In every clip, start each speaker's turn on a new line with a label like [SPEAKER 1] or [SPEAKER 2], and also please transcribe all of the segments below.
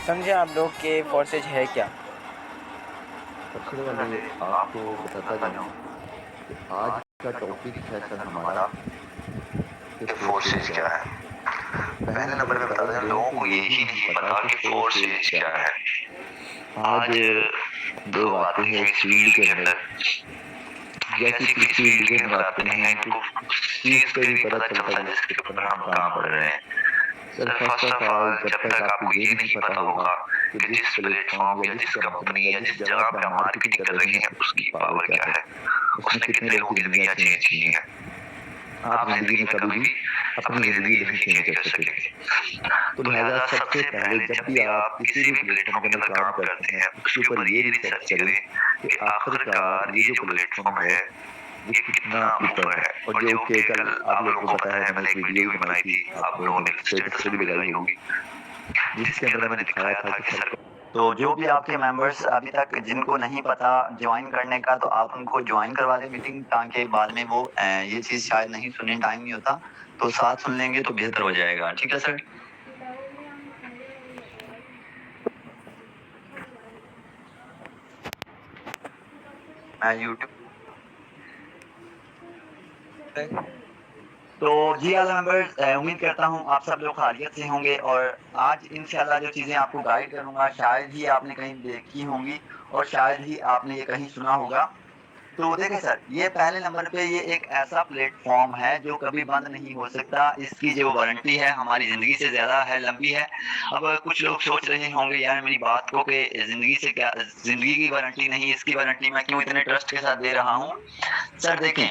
[SPEAKER 1] समझे आप लोग के फोर्सेज है क्या?
[SPEAKER 2] सबसे पहले आपको बताता जाऊँ कि आज का टॉपिक है सर हमारा कि फोर्सेस
[SPEAKER 3] फोर्सेस
[SPEAKER 2] क्या
[SPEAKER 3] क्या
[SPEAKER 2] है।
[SPEAKER 3] है?
[SPEAKER 2] पहले
[SPEAKER 3] पहले
[SPEAKER 2] नंबर पे
[SPEAKER 3] नंबर पे
[SPEAKER 2] बता
[SPEAKER 3] बता
[SPEAKER 2] दें
[SPEAKER 3] दें,
[SPEAKER 2] लोगों
[SPEAKER 3] लोगों
[SPEAKER 2] को
[SPEAKER 3] को
[SPEAKER 2] यही
[SPEAKER 3] यही
[SPEAKER 2] नहीं
[SPEAKER 3] नहीं
[SPEAKER 2] पता
[SPEAKER 3] पता
[SPEAKER 2] कि
[SPEAKER 3] कि
[SPEAKER 2] फोर्सेस
[SPEAKER 3] फोर्सेस
[SPEAKER 2] क्या
[SPEAKER 3] क्या
[SPEAKER 2] है।
[SPEAKER 3] है।
[SPEAKER 2] आज
[SPEAKER 3] आज
[SPEAKER 2] लोग
[SPEAKER 3] लोग
[SPEAKER 2] आते
[SPEAKER 3] आते
[SPEAKER 2] हैं
[SPEAKER 3] हैं
[SPEAKER 2] इस
[SPEAKER 3] इस
[SPEAKER 2] फील्ड
[SPEAKER 3] फील्ड
[SPEAKER 2] के
[SPEAKER 3] के
[SPEAKER 2] अंदर,
[SPEAKER 3] अंदर,
[SPEAKER 2] जैसे
[SPEAKER 3] जैसे
[SPEAKER 2] कि
[SPEAKER 3] कि
[SPEAKER 2] इस
[SPEAKER 3] इस
[SPEAKER 2] फील्ड
[SPEAKER 3] फील्ड
[SPEAKER 2] के
[SPEAKER 3] के
[SPEAKER 2] अंदर
[SPEAKER 3] अंदर
[SPEAKER 2] आते
[SPEAKER 3] आते
[SPEAKER 2] हैं
[SPEAKER 3] हैं,
[SPEAKER 2] इनको
[SPEAKER 3] इनको
[SPEAKER 2] चीज़
[SPEAKER 3] चीज
[SPEAKER 2] पे
[SPEAKER 3] पे
[SPEAKER 2] नहीं
[SPEAKER 3] भी
[SPEAKER 2] पता
[SPEAKER 3] पता
[SPEAKER 2] चलता
[SPEAKER 3] चलता
[SPEAKER 2] जिसके
[SPEAKER 3] जिसके
[SPEAKER 2] ऊपर
[SPEAKER 3] ऊपर
[SPEAKER 2] हम
[SPEAKER 3] हम
[SPEAKER 2] काम
[SPEAKER 3] काम
[SPEAKER 2] कर
[SPEAKER 3] कर
[SPEAKER 2] रहे
[SPEAKER 3] रहे
[SPEAKER 2] हैं।
[SPEAKER 3] हैं।
[SPEAKER 2] Sir
[SPEAKER 3] sir
[SPEAKER 2] first
[SPEAKER 3] first
[SPEAKER 2] of
[SPEAKER 3] of
[SPEAKER 2] all
[SPEAKER 3] all,
[SPEAKER 2] जब
[SPEAKER 3] जब
[SPEAKER 2] तक
[SPEAKER 3] तक
[SPEAKER 2] आपको
[SPEAKER 3] आपको
[SPEAKER 2] ये
[SPEAKER 3] ये
[SPEAKER 2] नहीं
[SPEAKER 3] नहीं
[SPEAKER 2] पता
[SPEAKER 3] पता
[SPEAKER 2] होगा
[SPEAKER 3] होगा
[SPEAKER 2] कि
[SPEAKER 3] कि
[SPEAKER 2] जिस
[SPEAKER 3] जिस
[SPEAKER 2] प्लेटफॉर्म
[SPEAKER 3] प्लेटफॉर्म
[SPEAKER 2] या
[SPEAKER 3] या
[SPEAKER 2] जिस
[SPEAKER 3] जिस
[SPEAKER 2] कंपनी
[SPEAKER 3] कंपनी
[SPEAKER 2] या
[SPEAKER 3] या
[SPEAKER 2] जिस
[SPEAKER 3] जिस
[SPEAKER 2] जगह
[SPEAKER 3] जगह
[SPEAKER 2] पे
[SPEAKER 3] पे
[SPEAKER 2] हम
[SPEAKER 3] हम
[SPEAKER 2] मार्केटिंग
[SPEAKER 3] मार्केटिंग
[SPEAKER 2] कर
[SPEAKER 3] कर
[SPEAKER 2] रहे
[SPEAKER 3] रहे
[SPEAKER 2] हैं
[SPEAKER 3] हैं
[SPEAKER 2] उसकी
[SPEAKER 3] उसकी
[SPEAKER 2] पावर
[SPEAKER 3] पावर
[SPEAKER 2] क्या
[SPEAKER 3] क्या
[SPEAKER 2] है,
[SPEAKER 3] है,
[SPEAKER 2] उसने
[SPEAKER 3] उसने
[SPEAKER 2] कितने
[SPEAKER 3] कितने
[SPEAKER 2] लोगों
[SPEAKER 3] लोगों
[SPEAKER 2] की
[SPEAKER 3] की
[SPEAKER 2] ज़िंदगियाँ
[SPEAKER 3] जिंदगियां
[SPEAKER 2] चेंज
[SPEAKER 3] चेंज
[SPEAKER 2] की
[SPEAKER 3] की
[SPEAKER 2] हैं।
[SPEAKER 3] हैं।
[SPEAKER 2] आप
[SPEAKER 3] आप
[SPEAKER 2] ज़िंदगी
[SPEAKER 3] जिंदगी
[SPEAKER 2] में
[SPEAKER 3] में
[SPEAKER 2] कभी
[SPEAKER 3] कभी
[SPEAKER 2] भी
[SPEAKER 3] भी
[SPEAKER 2] अपनी
[SPEAKER 3] अपनी
[SPEAKER 2] ज़िंदगी
[SPEAKER 3] जिंदगी
[SPEAKER 2] नहीं
[SPEAKER 3] नहीं
[SPEAKER 2] चेंज
[SPEAKER 3] चेंज
[SPEAKER 2] कर
[SPEAKER 3] कर
[SPEAKER 2] सकेंगे।
[SPEAKER 3] सकेंगे।
[SPEAKER 2] तो
[SPEAKER 3] तो
[SPEAKER 2] लिहाजा
[SPEAKER 3] लिहाजा
[SPEAKER 2] सबसे
[SPEAKER 3] सबसे
[SPEAKER 2] पहले
[SPEAKER 3] पहले,
[SPEAKER 2] जब
[SPEAKER 3] जब
[SPEAKER 2] भी
[SPEAKER 3] भी
[SPEAKER 2] आप
[SPEAKER 3] आप
[SPEAKER 2] किसी
[SPEAKER 3] किसी
[SPEAKER 2] भी
[SPEAKER 3] भी
[SPEAKER 2] प्लेटफॉर्म के
[SPEAKER 3] प्लेटफॉर्म के
[SPEAKER 2] अंदर
[SPEAKER 3] अंदर
[SPEAKER 2] काम
[SPEAKER 3] काम
[SPEAKER 2] करते
[SPEAKER 3] करते
[SPEAKER 2] हैं
[SPEAKER 3] हैं,
[SPEAKER 2] उसके
[SPEAKER 3] उसके
[SPEAKER 2] ऊपर
[SPEAKER 3] ऊपर
[SPEAKER 2] ये
[SPEAKER 3] ये
[SPEAKER 2] रिसर्च
[SPEAKER 3] रिसर्च
[SPEAKER 2] करें
[SPEAKER 3] करें
[SPEAKER 2] कि
[SPEAKER 3] कि
[SPEAKER 2] आखिरकार
[SPEAKER 3] आखिरकार
[SPEAKER 2] ये
[SPEAKER 3] ये
[SPEAKER 2] जो
[SPEAKER 3] जो
[SPEAKER 2] प्लेटफॉर्म
[SPEAKER 3] प्लेटफॉर्म
[SPEAKER 2] है
[SPEAKER 3] है
[SPEAKER 2] ये
[SPEAKER 3] ये
[SPEAKER 2] कितना
[SPEAKER 3] कितना
[SPEAKER 2] ऊपर
[SPEAKER 3] ऊपर
[SPEAKER 2] है।
[SPEAKER 3] है,
[SPEAKER 2] और
[SPEAKER 3] और
[SPEAKER 2] जो
[SPEAKER 3] जो
[SPEAKER 2] कि
[SPEAKER 3] कि
[SPEAKER 2] कल
[SPEAKER 3] कल
[SPEAKER 2] आप
[SPEAKER 3] आप
[SPEAKER 2] लोगों
[SPEAKER 3] लोगों
[SPEAKER 2] को
[SPEAKER 3] को
[SPEAKER 2] पता
[SPEAKER 3] पता
[SPEAKER 2] है
[SPEAKER 3] है,
[SPEAKER 2] मैंने
[SPEAKER 3] मैंने
[SPEAKER 2] एक
[SPEAKER 3] एक
[SPEAKER 2] वीडियो
[SPEAKER 3] वीडियो
[SPEAKER 2] भी
[SPEAKER 3] भी
[SPEAKER 2] बनाई
[SPEAKER 3] बनाई
[SPEAKER 2] थी,
[SPEAKER 3] थी,
[SPEAKER 2] आप
[SPEAKER 3] आप
[SPEAKER 2] लोगों
[SPEAKER 3] लोगों
[SPEAKER 2] ने
[SPEAKER 3] ने
[SPEAKER 2] स्टेटस पे
[SPEAKER 3] स्टेटस
[SPEAKER 2] भी
[SPEAKER 3] पे भी
[SPEAKER 2] लगाई
[SPEAKER 3] लगाई
[SPEAKER 2] होगी,
[SPEAKER 3] होगी,
[SPEAKER 2] जिसके
[SPEAKER 3] जिसके
[SPEAKER 2] अंदर
[SPEAKER 3] अंदर
[SPEAKER 2] मैंने
[SPEAKER 3] मैंने
[SPEAKER 2] दिखाया
[SPEAKER 3] दिखाया
[SPEAKER 2] था
[SPEAKER 3] था
[SPEAKER 2] कि
[SPEAKER 3] कि
[SPEAKER 2] सर
[SPEAKER 3] सर, तो जो भी आपके मेंबर्स अभी तक जिनको नहीं पता ज्वाइन करने का, तो आप उनको ज्वाइन करवा दें मीटिंग, ताकि बाद में वो ये चीज शायद नहीं सुनने टाइम नहीं होता, तो साथ सुन लेंगे तो बेहतर हो जाएगा। ठीक है सर। मैं यूट्यूब पे, तो जी आला मेंबर्स, उम्मीद करता हूँ आप सब लोग खैरियत से होंगे, और आज इंशाल्लाह जो चीज़ें आपको गाइड करूँगा शायद ही आपने कहीं देखी होंगी, और शायद ही आपने ये कहीं सुना होगा। तो देखें सर, ये पहले नंबर पे ये एक ऐसा प्लेटफ़ॉर्म है जो कभी बंद नहीं हो सकता। इसकी जो वारंटी है हमारी ज़िंदगी से ज़्यादा है, लंबी है। अब कुछ लोग सोच रहे होंगे यार मेरी बात को कि ज़िंदगी से क्या, ज़िंदगी की वारंटी नहीं, इसकी वारंटी मैं क्यों इतने ट्रस्ट के साथ दे रहा हूँ? सर देखें,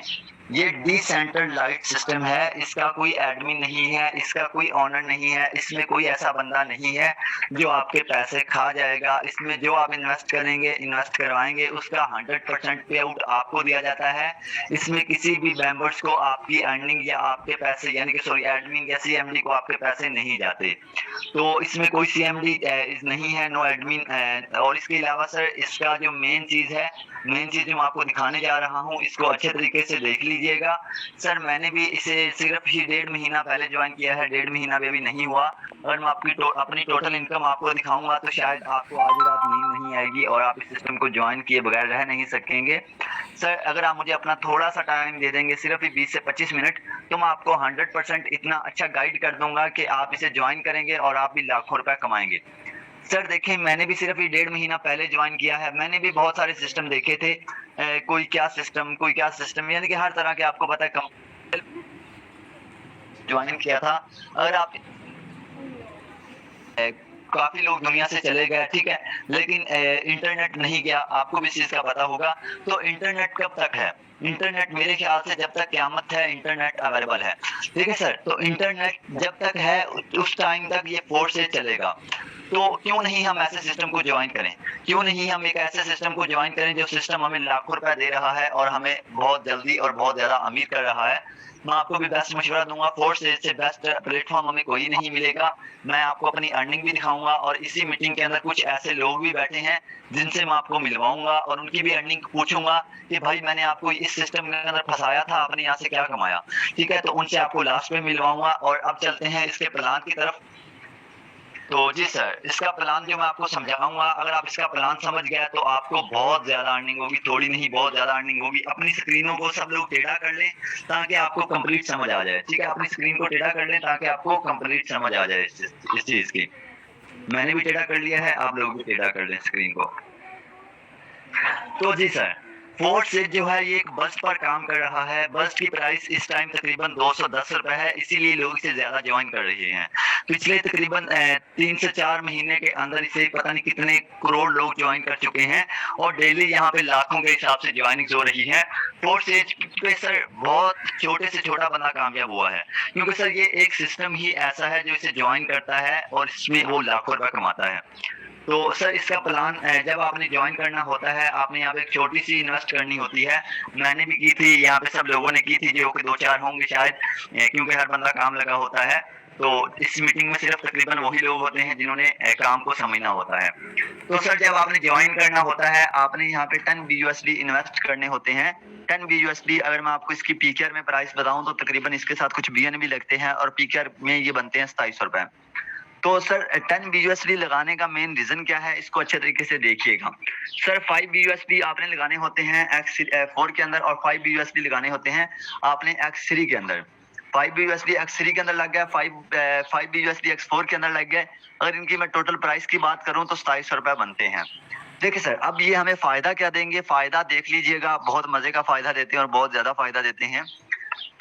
[SPEAKER 3] ये डिसेंट्रलाइज्ड सिस्टम है, इसका कोई एडमिन नहीं है, इसका कोई ओनर नहीं है, इसमें कोई ऐसा बंदा नहीं है जो आपके पैसे खा जाएगा। इसमें जो आप इन्वेस्ट करेंगे, इन्वेस्ट करवाएँगे, उसका 100% पे आउट आपको दिया जाता है। इसमें किसी भी मेंबर्स को आपकी अर्निंग या आपके पैसे, यानी कि सॉरी, एडमिन या सीएमडी को आपके पैसे नहीं जाते। तो इसमें कोई सीएमडी नहीं है, नो एडमिन। और इसके अलावा सर, इसका जो मेन चीज़ है, मेन चीज़ जो मैं आपको दिखाने जा रहा हूँ, इसको अच्छे तरीके से देख लीजिएगा। सर मैंने भी इसे सिर्फ़ ही 1.5 महीना पहले जॉइन किया है, 1.5 महीना भी अभी नहीं हुआ। अगर मैं अपनी टोटल इनकम आपको दिखाऊँगा तो शायद आपको आधी रात नींद नहीं आएगी, और आप इस सिस्टम को जॉइन किए बगैर रह नहीं सकेंगे। सर अगर आप मुझे अपना थोड़ा-सा टाइम दे देंगे, सिर्फ़ ही 20 से 25 मिनट, तो मैं आपको 100% इतना अच्छा गाइड कर दूँगा कि आप इसे जॉइन करेंगे और आप भी लाखों रुपए कमाएँगे। सर देखें, मैंने भी सिर्फ़ ये 1.5 महीना पहले जॉइन किया है। मैंने भी बहुत सारे सिस्टम देखे थे। कोई क्या सिस्टम, कोई क्या सिस्टम, यानी कि हर तरह के आपको पता है कम जॉइन किया था। अगर आप अ, काफ़ी लोग दुनिया से चले गए, ठीक है? लेकिन इंटरनेट नहीं गया, आपको भी इस चीज़ का पता होगा। तो इंटरनेट कब तक है? इंटरनेट मेरे ख़्याल से जब तक क़यामत है इंटरनेट अवेलेबल है। ठीक है सर? तो इंटरनेट जब तक है उस टाइम तक ये फ़ोर्स से चलेगा। तो क्यों नहीं हम ऐसे सिस्टम को जॉइन करें? क्यों नहीं हम एक ऐसे सिस्टम को जॉइन करें जो सिस्टम हमें लाखों रुपए दे रहा है और हमें बहुत जल्दी और बहुत ज़्यादा अमीर कर रहा है। मैं आपको भी बेस्ट मशवरा दूँगा, फ़ोर्स से बेस्ट प्लेटफ़ॉर्म हमें कोई नहीं मिलेगा। मैं आपको अपनी अर्निंग भी दिखाऊँगा, और इसी मीटिंग के अंदर कुछ ऐसे लोग भी बैठे हैं जिनसे मैं आपको मिलवाऊँगा और उनकी भी अर्निंग पूछूँगा कि भाई मैंने आपको इस सिस्टम के अंदर फँसाया था, आपने यहाँ से क्या कमाया? ठीक है? तो उनसे आपको लास्ट में मिलवाऊँगा, और अब चलते हैं इसके प्लान की तरफ। तो जी सर, इसका प्लान जो मैं आपको समझाऊँगा, अगर आप इसका प्लान समझ गए तो आपको बहुत ज़्यादा अर्निंग होगी, थोड़ी नहीं बहुत ज़्यादा अर्निंग होगी। अपनी स्क्रीनों को सब लोग टेढ़ा कर लें ताकि आपको कंप्लीट समझ आ जाए, ठीक है? अपनी स्क्रीन को टेढ़ा कर लें ताकि आपको कंप्लीट समझ आ जाए इस चीज़ की। मैंने भी टेढ़ा कर लिया है, आप लोग भी टेढ़ा कर लें स्क्रीन को। तो जी सर, फोर्ट से जो है ये एक बस पर काम कर रहा है। बस की प्राइस इस टाइम तकरीबन ₹210 है, इसीलिए लोग इसे ज़्यादा जॉइन कर रहे हैं। पिछले तकरीबन 3 से 4 महीने के अंदर इसे पता नहीं कितने करोड़ लोग जॉइन कर चुके हैं, और डेली यहाँ पे लाखों के हिसाब से जॉइनिंग्स हो रही हैं। फोर्ट स्टेज पे सर बहुत छोटे से छोटा बंदा कामयाब हुआ है, क्योंकि सर ये एक सिस्टम ही ऐसा है जो इसे जॉइन करता है और इसमें वो लाखों रुपए कमाता है। तो सर इसका प्लान, जब आपने जॉइन करना होता है, आपने यहाँ पे एक छोटी-सी इन्वेस्ट करनी होती है। मैंने भी की थी, यहाँ पे सब लोगों ने की थी, जो कि 2-4 होंगे शायद, क्योंकि हर बंदा काम लगा होता है। तो इस मीटिंग में सिर्फ़ तकरीबन वही लोग होते हैं जिन्होंने काम को समझना होता है। तो सर जब आपने जॉइन करना होता है, आपने यहाँ पे 10 BUSD इन्वेस्ट करने होते हैं। 10 BUSD, अगर मैं आपको इसकी पीकेआर में प्राइस बताऊँ तो तकरीबन इसके साथ कुछ बीएन भी लगते हैं, और पीकेआर में ये बनते हैं ₹2700। तो सर 10 BUSD लगाने का मेन रीजन क्या है, इसको अच्छे तरीके से देखिएगा। सर 5 BUSD आपने लगाने होते हैं X4 के अंदर और 5 BUSD लगाने होते हैं आपने X3 के अंदर। 5 BUSD X3 के अंदर लग गया, 5 BUSD X4 के अंदर लग गए। अगर इनकी मैं टोटल प्राइस की बात करूं तो 2700 रुपए बनते हैं। देखिए सर, अब ये हमें फायदा क्या देंगे, फायदा देख लीजिएगा, बहुत मजे का फायदा देते हैं और बहुत ज्यादा फायदा देते हैं।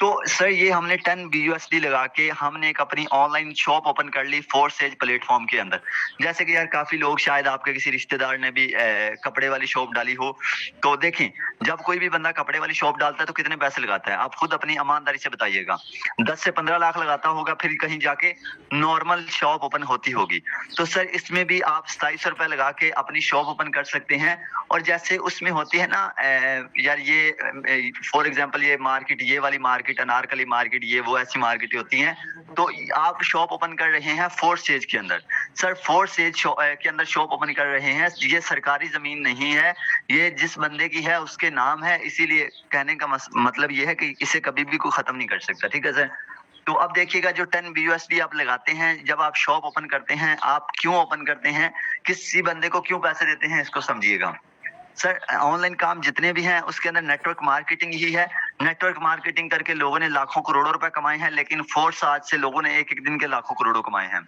[SPEAKER 3] तो सर ये हमने 10 BUSD लगा के हमने एक अपनी ऑनलाइन शॉप ओपन कर ली फोर्सेज प्लेटफॉर्म के अंदर। जैसे कि यार काफी लोग, शायद आपके किसी रिश्तेदार ने भी कपड़े वाली शॉप डाली हो, तो देखें जब कोई भी बंदा कपड़े वाली शॉप डालता है तो कितने पैसे लगाता है, आप खुद अपनी ईमानदारी से बताइएगा। 10 से 15 लाख लगाता होगा, फिर कहीं जाके नॉर्मल शॉप ओपन होती होगी। तो सर इसमें भी आप 2700 रुपए लगा के अपनी शॉप ओपन कर सकते हैं। और जैसे उसमें होती है ना यार, ये फॉर एग्जांपल ये मार्केट, ये वाली मार्केट, अनारकली मार्केट, ये वो ऐसी मार्केट होती हैं। तो आप शॉप ओपन कर रहे हैं फोर्सेज के अंदर। सर फोर्सेज के अंदर शॉप ओपन कर रहे हैं, ये सरकारी जमीन नहीं है, ये जिस बंदे की है उसके नाम है, इसीलिए कहने का मतलब ये है कि इसे कभी भी कोई खत्म नहीं कर सकता। ठीक है सर। तो अब देखिएगा, जो 10 BUSD आप लगाते हैं जब आप शॉप ओपन करते हैं, आप क्यों ओपन करते हैं, किसी बंदे को क्यों पैसे देते हैं, इसको समझिएगा। सर ऑनलाइन काम जितने भी हैं उसके अंदर नेटवर्क मार्केटिंग ही है। नेटवर्क मार्केटिंग करके लोगों ने लाखों करोड़ों रुपए कमाए हैं, लेकिन फोर्स आज से लोगों ने एक एक दिन के लाखों करोड़ों कमाए हैं।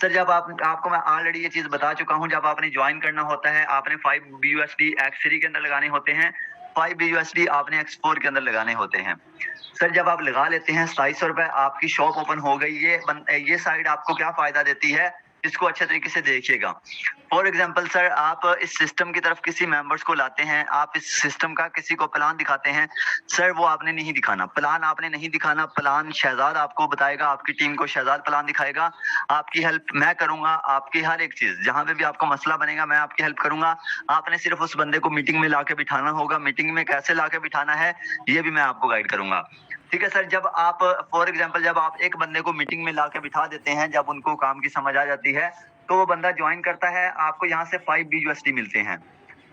[SPEAKER 3] सर जब आपको मैं ऑलरेडी ये चीज बता चुका हूं, जब आपने ज्वाइन करना होता है आपने 5 BUSD X3 के अंदर लगाने होते हैं, 5 BUSD आपने X4 के अंदर लगाने होते हैं। सर जब आप लगा लेते हैं 2700 रुपए, आपकी शॉप ओपन हो गई। ये साइड आपको क्या फायदा देती है, इसको अच्छे तरीके से देखिएगा। फॉर एग्जांपल सर, आप इस सिस्टम की तरफ किसी मेंबर्स को लाते हैं, आप इस सिस्टम का किसी को प्लान दिखाते हैं। सर वो आपने नहीं दिखाना, प्लान आपने नहीं दिखाना, प्लान शहजाद आपको बताएगा, आपकी टीम को शहजाद प्लान दिखाएगा। आपकी हेल्प मैं करूंगा, आपकी हर एक चीज जहां पे भी आपको मसला बनेगा मैं आपकी हेल्प करूंगा। आपने सिर्फ उस बंदे को मीटिंग में लाके बिठाना होगा, मीटिंग में कैसे लाके बिठाना है ये भी मैं आपको गाइड करूंगा। ठीक है सर। जब आप फॉर एग्जांपल जब आप एक बंदे को मीटिंग में लाके बिठा देते हैं, जब उनको काम की समझ आ जाती है तो वो बंदा ज्वाइन करता है, आपको यहाँ से 5 BUSD मिलते हैं।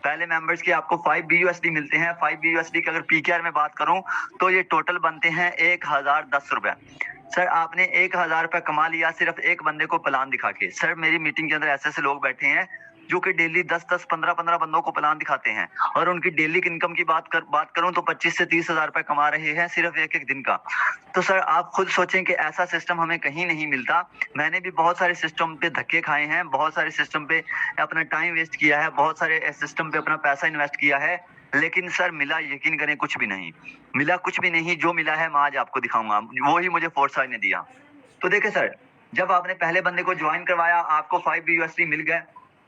[SPEAKER 3] पहले मेंबर्स के आपको 5 BUSD मिलते हैं। 5 BUSD की अगर PKR में बात करूं तो ये टोटल बनते हैं 1010 रुपए। सर आपने 1000 रुपए कमा लिया सिर्फ एक बंदे को प्लान दिखा के। सर मेरी मीटिंग के अंदर ऐसे ऐसे लोग बैठे हैं जो कि डेली 10-10, 15-15 बंदों को प्लान दिखाते हैं, और उनकी डेली इनकम की बात करूं तो 25 से 30 हजार रुपए कमा रहे हैं सिर्फ एक एक दिन का। तो सर आप खुद सोचें कि ऐसा सिस्टम हमें कहीं नहीं मिलता। मैंने भी बहुत सारे सिस्टम पे धक्के खाए हैं, बहुत सारे सिस्टम पे अपना टाइम वेस्ट किया है, बहुत सारे सिस्टम पे अपना पैसा इन्वेस्ट किया है, लेकिन सर मिला, यकीन करें, कुछ भी नहीं मिला। कुछ भी नहीं, जो मिला है मैं आज आपको दिखाऊंगा, वो ही मुझे फोर्साई ने दिया। तो देखे सर, जब आपने पहले बंदे को ज्वाइन करवाया आपको 5 BUSD मिल गए।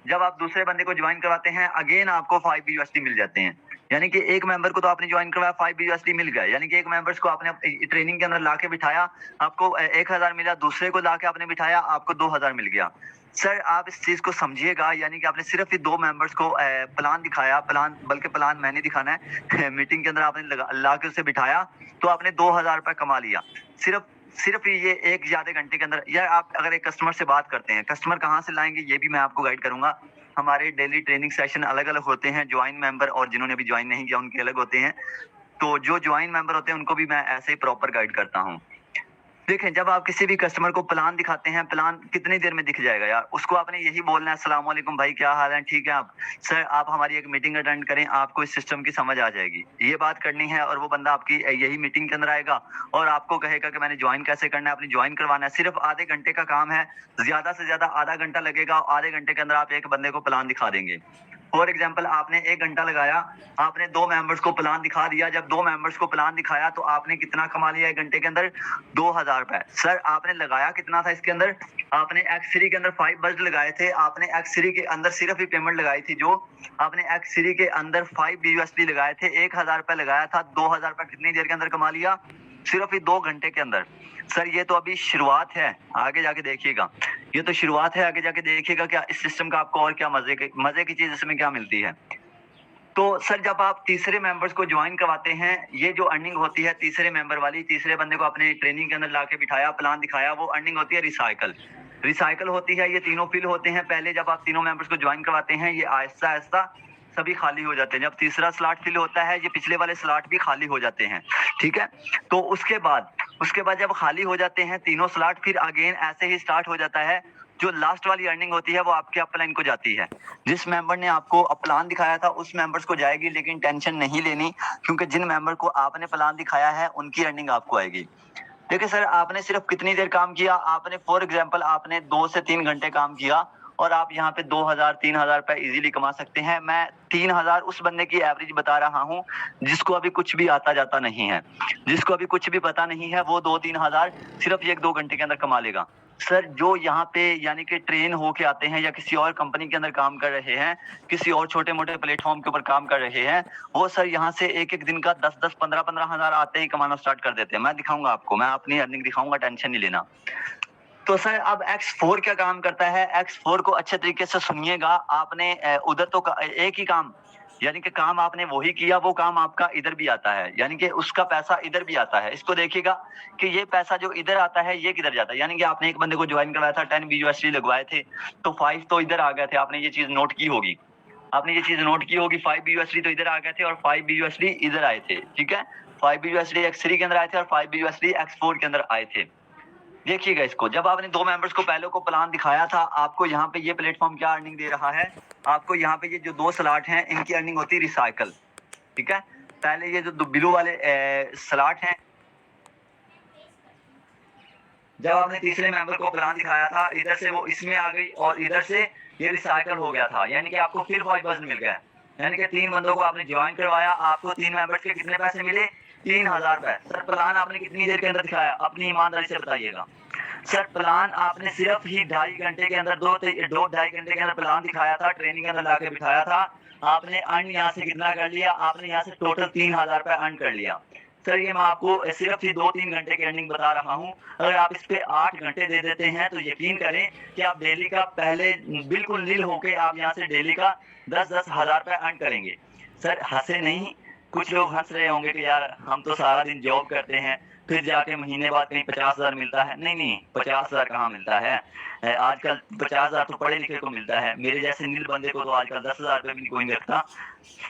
[SPEAKER 3] जब आप दूसरे बंदे को ज्वाइन करवाते हैं अगेन आपको 5 BUSD मिल जाते हैं। यानी कि एक मेंबर को तो आपने ज्वाइन करवाया, 5 BUSD मिल गए, यानी कि एक मेंबर्स को आपने ट्रेनिंग के अंदर लाके बिठाया, आपको 1000 मिला। दूसरे को लाके आपने बिठाया, आपको 2000 मिल गया। सर आप इस चीज को समझिएगा, यानी कि आपने सिर्फ ही 2 मेंबर्स को प्लान दिखाया, बल्कि प्लान मैंने दिखाना है मीटिंग के अंदर आपने ला के उसे बिठाया तो आपने 2000 रुपए कमा लिया सिर्फ ये एक आधे घंटे के अंदर। यार आप अगर एक कस्टमर से बात करते हैं, कस्टमर कहाँ से लाएंगे ये भी मैं आपको गाइड करूंगा। हमारे डेली ट्रेनिंग सेशन अलग अलग होते हैं, ज्वाइन मेंबर और जिन्होंने अभी ज्वाइन नहीं किया उनके अलग होते हैं। तो जो ज्वाइन मेंबर होते हैं उनको भी मैं ऐसे ही प्रॉपर गाइड करता हूँ। देखें, जब आप किसी भी कस्टमर को प्लान दिखाते हैं, प्लान कितनी देर में दिख जाएगा यार, उसको आपने यही बोलना है, अस्सलाम वालेकुम भाई, क्या हाल है, ठीक है आप, सर आप हमारी एक मीटिंग अटेंड करें, आपको इस सिस्टम की समझ आ जाएगी, ये बात करनी है। और वो बंदा आपकी यही मीटिंग के अंदर आएगा और आपको कहेगा कि मैंने ज्वाइन कैसे करना है, आपने ज्वाइन करवाना है। सिर्फ आधे घंटे का काम है, ज्यादा से ज्यादा आधा घंटा लगेगा। आधे घंटे के अंदर आप एक बंदे को प्लान दिखा देंगे। फॉर एग्जाम्पल आपने 1 घंटा लगाया, आपने 2 मेंबर्स को प्लान दिखा दिया। जब 2 मेंबर्स को प्लान दिखाया तो आपने कितना कमा लिया 1 घंटे के अंदर, 2000 रुपए। सर आपने लगाया कितना था इसके अंदर, आपने X3 के अंदर 5 बज लगाए थे, आपने X3 के अंदर सिर्फ ही पेमेंट लगाई थी, जो आपने X3 के अंदर 5 BUSD लगाए थे, 1000 रुपए लगाया था, 2000 रुपए कितनी देर के अंदर कमा लिया, सिर्फ ही 2 घंटे के अंदर। सर ये तो अभी शुरुआत है, आगे जाके देखिएगा, ये तो शुरुआत है, आगे जाके देखिएगा क्या इस सिस्टम का आपको और क्या मजे की चीज इसमें क्या मिलती है। तो सर जब आप तीसरे मेंबर्स को ज्वाइन करवाते हैं, ये जो अर्निंग होती है तीसरे मेंबर वाली, तीसरे बंदे को अपने ट्रेनिंग के अंदर लाके बिठाया, प्लान दिखाया, वो अर्निंग होती है रिसाइकल होती है। ये तीनों फिल होते हैं। पहले जब आप तीनों मेंबर्स को ज्वाइन करवाते हैं ये आहिस्ता आहिस्ता सभी खाली हो जाते हैं। जब तीसरा स्लॉट फिल होता है ये पिछले वाले स्लॉट भी खाली हो जाते हैं, ठीक है। तो उसके बाद जब खाली हो जाते हैं तीनों स्लॉट, फिर अगेन ऐसे ही स्टार्ट हो जाता है। जो लास्ट वाली अर्निंग होती है वो आपके अपलाइन को जाती है। जिस मेंबर ने आपको प्लान दिखाया था उस मेंबर्स को जाएगी, लेकिन टेंशन नहीं लेनी, क्योंकि जिन मेंबर को आपने प्लान दिखाया है उनकी अर्निंग आपको आएगी। देखिए सर, आपने सिर्फ कितनी देर काम किया, आपने फॉर एग्जांपल आपने 2 से 3 घंटे काम किया और आप यहाँ पे 2000-3000 रुपए इजीली कमा सकते हैं। मैं 3000 उस बंदे की एवरेज बता रहा हूँ जिसको अभी कुछ भी आता जाता नहीं है, जिसको अभी कुछ भी पता नहीं है, वो 2-3 हजार सिर्फ 1-2 घंटे के अंदर कमा लेगा। सर जो यहाँ पे यानी कि ट्रेन होके आते हैं या किसी और कंपनी के अंदर काम कर रहे हैं, किसी और छोटे मोटे प्लेटफॉर्म के ऊपर काम कर रहे हैं, वो सर यहाँ से एक दिन का 10-10, 15-15 हजार आते ही कमाना स्टार्ट कर देते हैं। मैं दिखाऊंगा आपको, मैं अपनी अर्निंग दिखाऊंगा, टेंशन नहीं लेना। तो सर अब X4 क्या काम करता है, X4 को अच्छे तरीके से सुनिएगा। आपने उधर तो एक ही काम, यानी कि काम आपने वही किया, वो काम आपका इधर भी आता है, यानी कि उसका पैसा इधर भी आता है। इसको देखिएगा कि ये पैसा जो इधर आता है ये किधर जाता है। यानी कि आपने एक बंदे को ज्वाइन करवाया था, 10 BUSD लगवाए थे, तो 5 तो इधर आ गए थे। आपने ये चीज नोट की होगी, 5 BUSD तो इधर आ गए थे और 5 BUSD इधर आए थे, ठीक है। 5 BUSD X3 के अंदर आए थे और 5 BUSD X4 के अंदर आए थे। देखिएगा इसको, जब आपने 2 मेंबर्स को पहले को प्लान दिखाया था, आपको यहाँ पे ये प्लेटफॉर्म क्या अर्निंग दे रहा है, आपको यहाँ पे ये जो 2 स्लॉट हैं इनकी अर्निंग होती है रिसाइकल, ठीक है। पहले ये जो ब्लू वाले स्लॉट हैं, जब आपने तीसरे मेंबर को प्लान दिखाया था इधर से वो इसमें आ गई और इधर से ये रिसाइकल हो गया था, यानी कि आपको फिर 5 बज मिल गया। यानी कि 3 बंदों को आपने ज्वाइन करवाया, आपको 3 मेंबर्स के कितने पैसे मिले, 3000 रुपए। सर प्लान आपने कितनी देर के अंदर दिखाया, अपनी ईमानदारी से बताइएगा। सर प्लान आपने सिर्फ ही 2.5 घंटे के अंदर 2-2.5 घंटे के अंदर प्लान दिखाया था, ट्रेनिंग के अंदर लाके बिठाया था। आपने अर्न यहाँ से कितना कर लिया, आपने यहाँ से टोटल 3000 रुपए अर्न कर लिया। सर ये मैं आपको सिर्फ ही 2-3 घंटे की अर्निंग बता रहा हूँ। अगर आप इस पे 8 घंटे दे देते हैं तो यकीन करें कि आप डेली का पहले बिल्कुल नील होके आप यहाँ से डेली का 10-10 हजार रुपए अर्न करेंगे। सर हंसे नहीं, कुछ लोग हंस रहे होंगे कि यार हम तो सारा दिन जॉब करते हैं, फिर जाके महीने बाद कहीं 50,000 मिलता है। नहीं, 50,000 कहाँ मिलता है, आजकल 50,000 तो पढ़े लिखे को मिलता है। मेरे जैसे नील बंदे को तो आजकल 10,000 रुपए भी कोई नहीं रखता।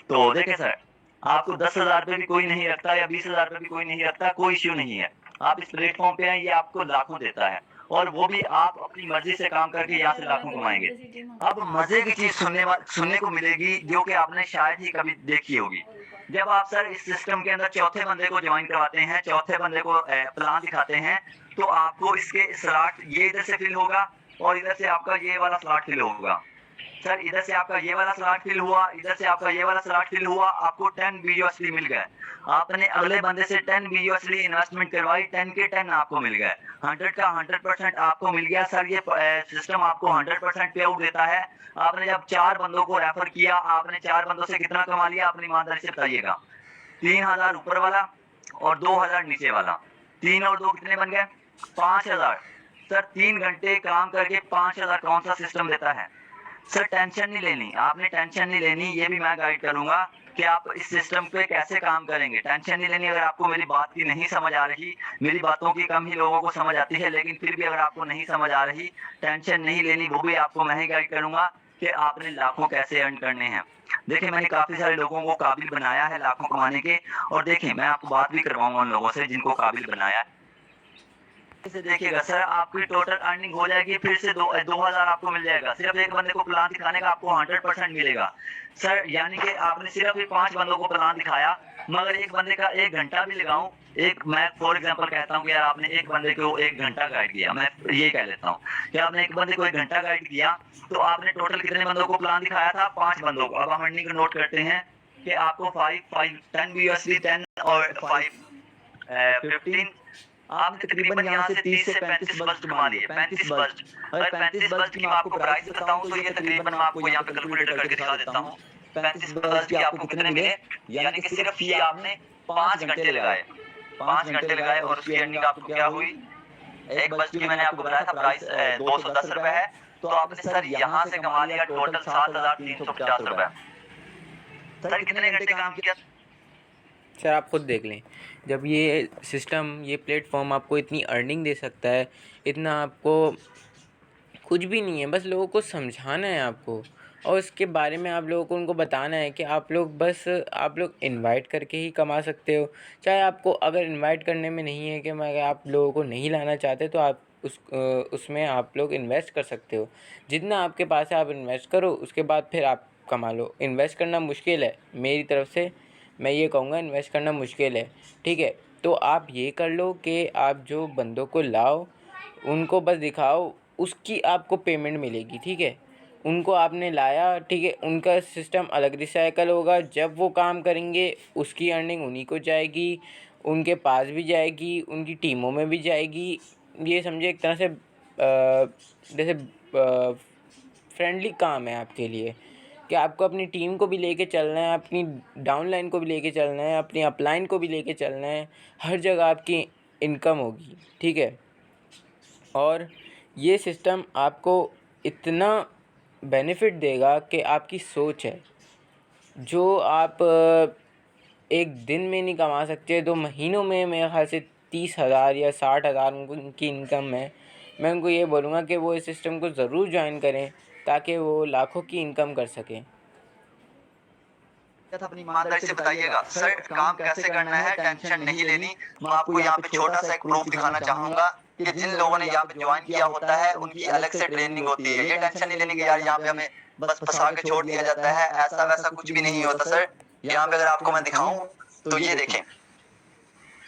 [SPEAKER 3] तो देखे सर, आपको 10,000 रुपए भी कोई नहीं रखता या 20,000 रुपए भी कोई नहीं रखता, कोई इश्यू नहीं है। आप इस प्लेटफॉर्म पे हैं, ये आपको लाखों देता है और वो भी आप अपनी मर्जी से काम करके यहाँ से लाखों कमाएंगे। अब मजे की चीज सुनने को मिलेगी जो कि आपने शायद ही कभी देखी होगी। जब आप सर इस सिस्टम के अंदर चौथे बंदे को ज्वाइन करवाते हैं, चौथे बंदे को प्लान दिखाते हैं, तो आपको इसके स्लॉट ये इधर से फिल होगा और इधर से आपका ये वाला स्लॉट फिल होगा। सर इधर से आपका ये वाला स्लॉट फिल हुआ, इधर से आपका ये वाला स्लॉट फिल हुआ, आपको 10 BUSD मिल गए। आपने अगले बंदे से 10 BUSD इन्वेस्टमेंट करवाई, 10 के 10 आपको मिल गए, 100 का 100% आपको मिल गया। सर ये सिस्टम आपको 100% पे आउट देता है। आपने जब 4 बंदों को रेफर किया, आपने 4 बंदों से कितना कमा लिया, अपनी ईमानदारी से बताइएगा। 3000 ऊपर वाला और 2000 नीचे वाला, 3 और 2 कितने बन गए, 5000। सर 3 घंटे काम करके 5000 कौन सा सिस्टम देता है। सर टेंशन नहीं लेनी, आपने टेंशन नहीं लेनी, ये भी मैं गाइड करूंगा कि आप इस सिस्टम पे कैसे काम करेंगे। टेंशन नहीं लेनी। अगर आपको मेरी बात की नहीं समझ आ रही, मेरी बातों की कम ही लोगों को समझ आती है, लेकिन फिर भी अगर आपको नहीं समझ आ रही, टेंशन नहीं लेनी, वो भी आपको मैं ही गाइड करूंगा कि आपने लाखों कैसे अर्न करने हैं। देखिए मैंने काफी सारे लोगों को काबिल बनाया है लाखों कमाने के, और देखिए मैं आपको बात भी करवाऊंगा उन लोगों से जिनको काबिल बनाया है। से देखिएगा सर आपकी टोटल अर्निंग हो जाएगी, फिर से 2000 आपको मिल जाएगा। सिर्फ एक बंदे को प्लान दिखाने का आपको 100% मिलेगा। सर यानी कि आपने सिर्फ ही 5 बंदों को प्लान दिखाया, मगर एक बंदे का 1 घंटा भी लगाऊं, एक मैं फॉर एग्जांपल कहता हूं कि यार आपने एक बंदे को 1 घंटा गाइड किया, मैं ये कह लेता हूं कि आपने एक बंदे को 1 घंटा गाइड किया, तो आपने टोटल कितने बंदों को प्लान दिखाया था, 5 बंदों को। अब हम अर्निंग को नोट करते हैं कि आपको 10 BUSD 10 और 5 15, आपने तकरीबन यहाँ से 30 से 35 बस्ट कमा लिए। 35 बस्ट, अगर 35 बस्ट की मैं आपको प्राइस बताऊं तो ये तकरीबन मैं आपको यहाँ पे कैलकुलेटर करके दिखा देता हूँ। 35 बस्ट के आपको कितने मिले, यानी कि सिर्फ ये आपने 5 घंटे लगाए, 5 घंटे लगाए और उसकी अर्निंग आपको क्या हुई। एक बस्ट की मैंने आपको बताया था प्राइस 210 रुपए है, तो आपने सर यहाँ से कमा लिया टोटल 7350 रुपए। सर कितने घंटे काम किया।
[SPEAKER 1] सर आप खुद देख लें, जब ये सिस्टम, ये प्लेटफॉर्म आपको इतनी अर्निंग दे सकता है, इतना आपको कुछ भी नहीं है, बस लोगों को समझाना है आपको, और उसके बारे में आप लोगों को उनको बताना है कि आप लोग इनवाइट करके ही कमा सकते हो। चाहे आपको अगर इनवाइट करने में नहीं है कि मैं, अगर आप लोगों को नहीं लाना चाहते तो आप उसमें आप लोग इन्वेस्ट कर सकते हो। जितना आपके पास है आप इन्वेस्ट करो, उसके बाद फिर आप कमा लो। इन्वेस्ट करना मुश्किल है, मेरी तरफ से मैं ये कहूँगा इन्वेस्ट करना मुश्किल है, ठीक है। तो आप ये कर लो कि आप जो बंदों को लाओ, उनको बस दिखाओ, उसकी आपको पेमेंट मिलेगी, ठीक है। उनको आपने लाया, ठीक है, उनका सिस्टम अलग रिसाइकल होगा। जब वो काम करेंगे उसकी अर्निंग उन्हीं को जाएगी, उनके पास भी जाएगी, उनकी टीमों में भी जाएगी। ये समझे एक तरह से जैसे फ्रेंडली काम है आपके लिए, कि आपको अपनी टीम को भी लेके चलना है, अपनी डाउनलाइन को भी लेके चलना है, अपनी अपलाइन को भी लेके चलना है। हर जगह आपकी इनकम होगी, ठीक है। और ये सिस्टम आपको इतना बेनिफिट देगा कि आपकी सोच है, जो आप एक दिन में नहीं कमा सकते, 2 महीनों में मेरे ख़्याल से 30,000 या 60,000 उनकी इनकम है। मैं उनको ये बोलूँगा कि वो इस सिस्टम को ज़रूर जॉइन करें, ताकि वो लाखों की इनकम कर सकें।
[SPEAKER 3] अपनी ईमानदारी से बताइएगा सर काम कैसे करना है, टेंशन नहीं लेनी। मैं आपको यहाँ पे छोटा सा एक प्रूफ दिखाना चाहूंगा कि जिन लोगों ने यहाँ पे ज्वाइन किया होता है उनकी अलग से ट्रेनिंग होती है। ये टेंशन नहीं लेनी कि यार यहाँ पे हमें बस फंसा के छोड़ दिया जाता है, ऐसा वैसा कुछ भी नहीं होता सर। यहाँ पे अगर आपको मैं दिखाऊं तो ये देखें,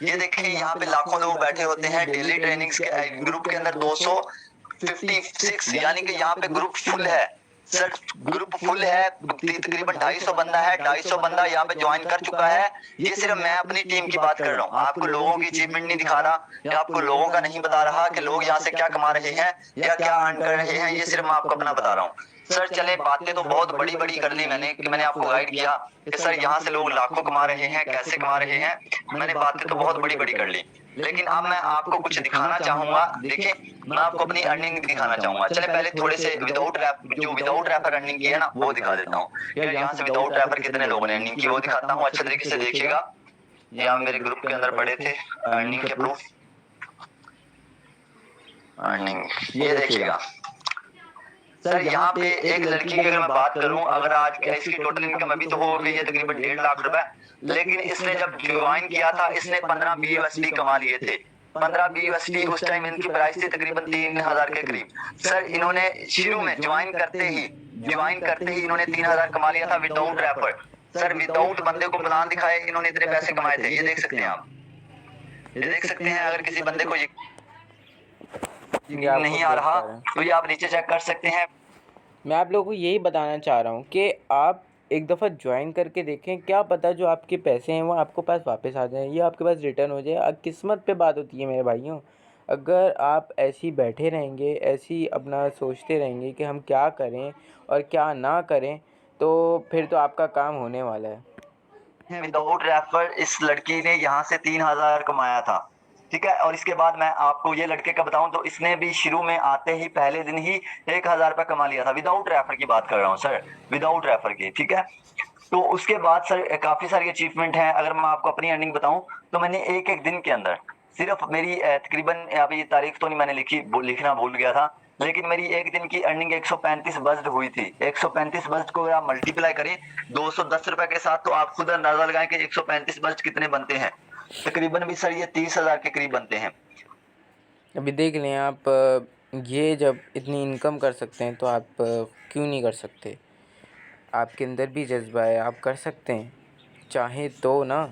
[SPEAKER 3] ये देखें यहाँ पे लाखों लोग बैठे होते हैं डेली ट्रेनिंग्स के ग्रुप के अंदर 256, यानी कि यहाँ पे ग्रुप फुल है सर। ग्रुप फुल है, तकरीबन 250 बंदा है, 250 बंदा यहाँ पे ज्वाइन कर चुका है। ये सिर्फ मैं अपनी टीम की बात कर रहा हूँ, आपको लोगों की अचीवमेंट नहीं दिखा रहा या आपको लोगों का नहीं बता रहा कि लोग यहाँ से क्या कमा रहे हैं या क्या अर्न कर रहे हैं। ये सिर्फ मैं आपको अपना बता रहा हूँ सर। चले बातें तो बहुत बड़ी बड़ी कर ली मैंने, कि मैंने आपको गाइड किया कि सर यहाँ से लोग लाखों कमा रहे हैं, कैसे कमा रहे हैं। मैंने बातें तो बहुत बड़ी बड़ी कर ली, लेकिन अब मैं आपको कुछ दिखाना चाहूंगा। देखिए मैं आपको अपनी अर्निंग दिखाना चाहूंगा। चले पहले थोड़े से विदाउट रैपर अर्निंग की है ना वो दिखा देता हूँ। यहाँ से विदाउट रैपर कितने लोगों ने अर्निंग की वो दिखाता हूँ, अच्छे तरीके से देखिएगा। यहाँ मेरे ग्रुप के अंदर पड़े थे अर्निंग के प्रूफ, अर्निंग ये देखिएगा सर। यहाँ पे एक लड़की की अगर मैं बात करूं, अगर आज इसकी टोटल इनकम अभी तो हो गई है तकरीबन 1.5 लाख रुपए, लेकिन इसने जब ज्वाइन किया था इसने 15 BUSD कमा लिए थे। 15 BUSD उस टाइम इनकी प्राइस थी तकरीबन 3,000 के करीब। सर इन्होंने शुरू में ज्वाइन करते ही इन्होंने 3,000 कमा लिया था विदाउट रैपर। सर विदाउट बंदे को प्लान दिखाए इन्होंने इतने पैसे कमाए थे। ये देख सकते हैं आप, ये देख सकते हैं। अगर किसी बंदे को नहीं आ रहा तो ये आप नीचे चेक कर सकते हैं।
[SPEAKER 1] मैं आप लोगों को यही बताना चाह रहा हूँ कि आप एक दफ़ा ज्वाइन करके देखें, क्या पता जो आपके पैसे हैं वो आपको पास वापस आ जाएं, ये आपके पास रिटर्न हो जाए। अब किस्मत पे बात होती है मेरे भाइयों। अगर आप ऐसे ही बैठे रहेंगे, ऐसे ही अपना सोचते रहेंगे कि हम क्या करें और क्या ना करें, तो फिर तो आपका काम होने वाला है।
[SPEAKER 3] विदाउट रेफर इस लड़की ने यहाँ से 3,000 कमाया था, ठीक है। और इसके बाद मैं आपको ये लड़के का बताऊं तो इसने भी शुरू में आते ही पहले दिन ही 1,000 रुपये कमा लिया था। विदाउट रेफर की बात कर रहा हूँ सर, विदाउट रेफर की, ठीक है। तो उसके बाद सर काफ़ी सारी अचीवमेंट हैं। अगर मैं आपको अपनी अर्निंग बताऊं तो मैंने एक दिन के अंदर सिर्फ मेरी तकरीबन अभी तारीख तो नहीं मैंने लिखना भूल गया था, लेकिन मेरी एक दिन की अर्निंग 135 बज्ड हुई थी। 135 बज्ड को आप मल्टीप्लाई करें 210 रुपए के साथ तो आप खुद अंदाजा लगाएं कि 135 बज्ड कितने बनते हैं। तकरीबन भी सर ये 30,000 के करीब बनते हैं।
[SPEAKER 1] अभी देख लें आप, ये जब इतनी इनकम कर सकते हैं तो आप क्यों नहीं कर सकते। आपके अंदर भी जज्बा है, आप कर सकते हैं, चाहे तो ना।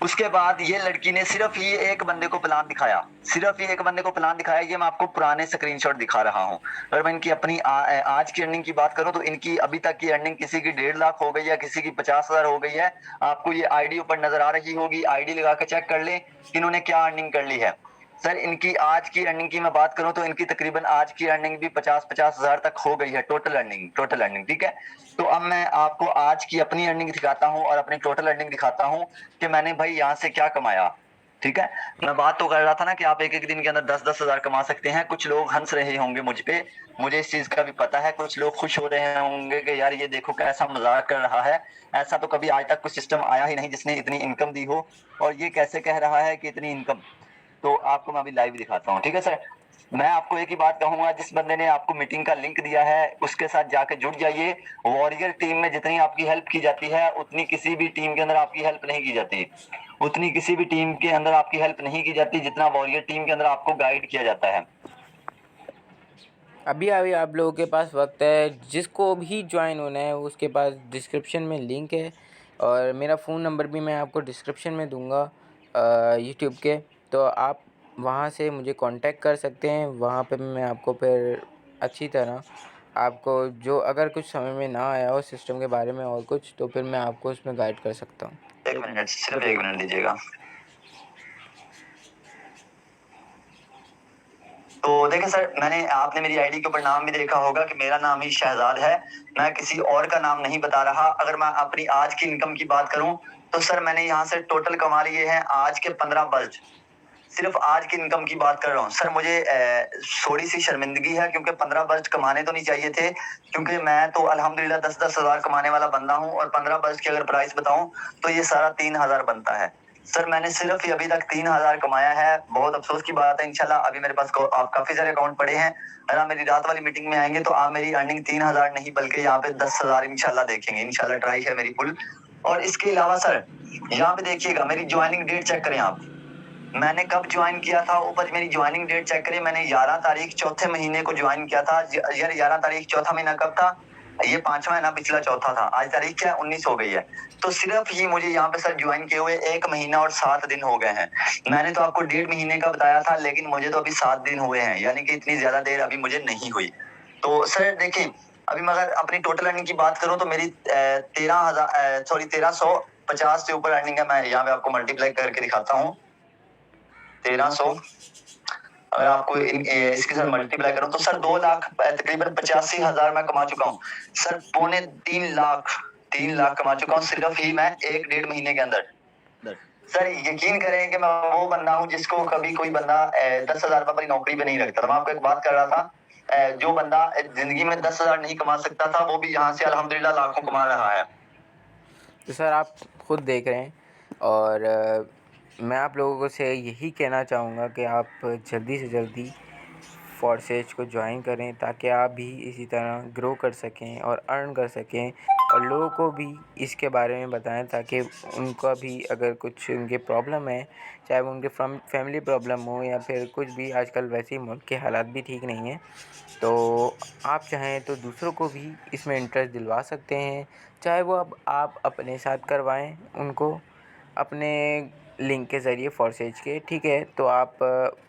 [SPEAKER 3] उसके बाद ये लड़की ने सिर्फ ही एक बंदे को प्लान दिखाया, ये मैं आपको पुराने स्क्रीनशॉट दिखा रहा हूँ। अगर मैं इनकी अपनी आज की अर्निंग की बात करूँ तो इनकी अभी तक की अर्निंग किसी की 1.5 लाख हो गई है, किसी की 50,000 हो गई है। आपको ये आईडी ऊपर नजर आ रही होगी, आईडी लगा के चेक कर लें इन्होंने क्या अर्निंग कर ली है। सर इनकी आज की अर्निंग की मैं बात करूं तो इनकी तकरीबन आज की अर्निंग भी 50 हजार तक हो गई है, टोटल अर्निंग, ठीक है। तो अब मैं आपको आज की अपनी अर्निंग दिखाता हूं और अपनी टोटल अर्निंग दिखाता हूं कि मैंने भाई यहाँ से क्या कमाया, ठीक है। मैं बात तो कर रहा था ना कि आप एक दिन के अंदर 10-10 हजार कमा सकते हैं। कुछ लोग हंस रहे होंगे मुझ पे, मुझे इस चीज का भी पता है। कुछ लोग खुश हो रहे होंगे कि यार ये देखो कैसा मजाक कर रहा है, ऐसा तो कभी आज तक कुछ सिस्टम आया ही नहीं जिसने इतनी इनकम दी हो, और ये कैसे कह रहा है कि इतनी इनकम। तो आपको मैं अभी लाइव दिखाता हूँ, ठीक है सर। मैं आपको एक ही बात कहूँगा, जिस बंदे ने आपको मीटिंग का लिंक दिया है उसके साथ जाके जुड़ जाइए। वॉरियर टीम में जितनी आपकी हेल्प की जाती है उतनी किसी भी टीम के अंदर आपकी हेल्प नहीं की जाती। उतनी किसी भी टीम के अंदर आपकी हेल्प नहीं की जाती जितना वॉरियर टीम के अंदर आपको गाइड किया जाता है।
[SPEAKER 1] अभी अभी आप लोगों के पास वक्त है, जिसको भी ज्वाइन होना है उसके पास डिस्क्रिप्शन में लिंक है, और मेरा फ़ोन नंबर भी मैं आपको डिस्क्रिप्शन में दूंगा यूट्यूब के, तो आप वहाँ से मुझे कांटेक्ट कर सकते हैं। वहाँ पे मैं आपको फिर अच्छी तरह आपको जो अगर कुछ समझ में ना आया हो सिस्टम के बारे में और कुछ, तो फिर मैं आपको उसमें गाइड कर सकता हूँ।
[SPEAKER 3] एक मिनट, सिर्फ एक मिनट दीजिएगा। तो देखिए सर, आपने मेरी आईडी के ऊपर नाम भी देखा होगा कि मेरा नाम ही शहजाद है। मैं किसी और का नाम नहीं बता रहा। अगर मैं अपनी आज की इनकम की बात करूं तो सर मैंने यहाँ से टोटल कमा लिए हैं आज के 15 बल्ब। सिर्फ आज की इनकम की बात कर रहा हूँ सर। मुझे थोड़ी सी शर्मिंदगी है क्योंकि 15 बल्ब कमाने तो नहीं चाहिए थे, क्योंकि मैं तो अल्हम्दुलिल्लाह 10-10 हज़ार कमाने वाला बंदा हूँ, और 15 बल्ब की अगर प्राइस बताऊं तो ये सारा 3,000 बनता है। सर मैंने सिर्फ ही अभी तक 3,000 कमाया है। बहुत अफसोस की बात है। इंशाल्लाह अभी मेरे पास आप काफी सारे अकाउंट पड़े हैं। अगर आप मेरी रात वाली मीटिंग में आएंगे तो आप मेरी अर्निंग 3,000 नहीं बल्कि यहाँ पे 10,000 इंशाल्लाह देखेंगे। इंशाल्लाह ट्राई है मेरी फुल। और इसके अलावा सर यहाँ पे देखिएगा, मेरी ज्वाइनिंग डेट चेक करें आप। मैंने कब ज्वाइन किया था, ऊपर मेरी ज्वाइनिंग डेट चेक करें। मैंने 11 तारीख चौथे महीने को ज्वाइन किया था। यार 11 तारीख चौथा महीना कब था? ये 5वां है ना, पिछला चौथा था। आज तारीख क्या है? 19 हो गई है। तो सिर्फ ही मुझे यहाँ पे सर ज्वाइन किए हुए 1 महीना और 7 दिन हो गए हैं। मैंने तो आपको 1.5 महीने का बताया था, लेकिन मुझे तो अभी 7 दिन हुए हैं, यानी कि इतनी ज्यादा देर अभी मुझे नहीं हुई। तो सर देखिए, अभी मैं अगर अपनी टोटल अर्निंग की बात करूं तो मेरी 1350 से ऊपर अर्निंग है। मैं यहाँ पे आपको मल्टीप्लाई करके दिखाता हूँ। 1300 अगर आपको इसके साथ मल्टीप्लाई करूं तो सर 2 लाख तकरीबन 85,000 मैं कमा चुका हूँ। सर 3 लाख कमा चुका हूँ सिर्फ ही मैं 1-1.5 महीने के अंदर। सर यकीन करें कि मैं वो बंदा हूँ जिसको कभी कोई बंदा 10,000 रुपए वाली नौकरी पे नहीं रखता था। मैं आपको एक बात कर रहा था, जो बंदा जिंदगी में 10,000 नहीं कमा सकता था वो भी यहाँ से अल्हम्दुलिल्लाह लाखों कमा रहा है।
[SPEAKER 1] तो सर आप खुद देख रहे हैं, और मैं आप लोगों से यही कहना चाहूँगा कि आप जल्दी से जल्दी फोर्सेज को ज्वाइन करें, ताकि आप भी इसी तरह ग्रो कर सकें और अर्न कर सकें, और लोगों को भी इसके बारे में बताएं, ताकि उनका भी अगर कुछ उनके प्रॉब्लम है, चाहे वो उनके फैमिली प्रॉब्लम हो या फिर कुछ भी, आजकल वैसे ही मुल्क के हालात भी ठीक नहीं हैं, तो आप चाहें तो दूसरों को भी इसमें इंटरेस्ट दिलवा सकते हैं। चाहे वो अब आप अपने साथ करवाएं उनको अपने लिंक के ज़रिए फोर्सेज के, ठीक है, तो आप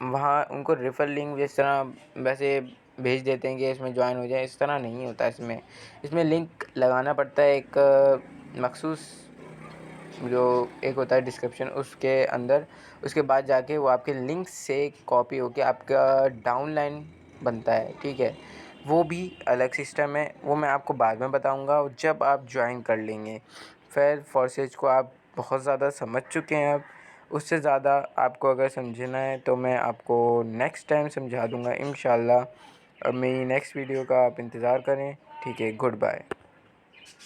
[SPEAKER 1] वहाँ उनको रेफर लिंक जिस तरह वैसे भेज देते हैं कि इसमें ज्वाइन हो जाए, इस तरह नहीं होता। इसमें लिंक लगाना पड़ता है एक मखसूस जो एक होता है डिस्क्रिप्शन उसके अंदर। उसके बाद जाके वो आपके लिंक से कॉपी होके आपका डाउनलाइन बनता है, ठीक है। वो भी अलग सिस्टम है, वो मैं आपको बाद में बताऊंगा जब आप ज्वाइन कर लेंगे। फिर फोर्सेज को आप बहुत ज़्यादा समझ चुके हैं अब। उससे ज़्यादा आपको अगर समझना है तो मैं आपको नेक्स्ट टाइम समझा दूंगा इंशाल्लाह। अब मेरी नेक्स्ट वीडियो का आप इंतज़ार करें, ठीक है। Good bye.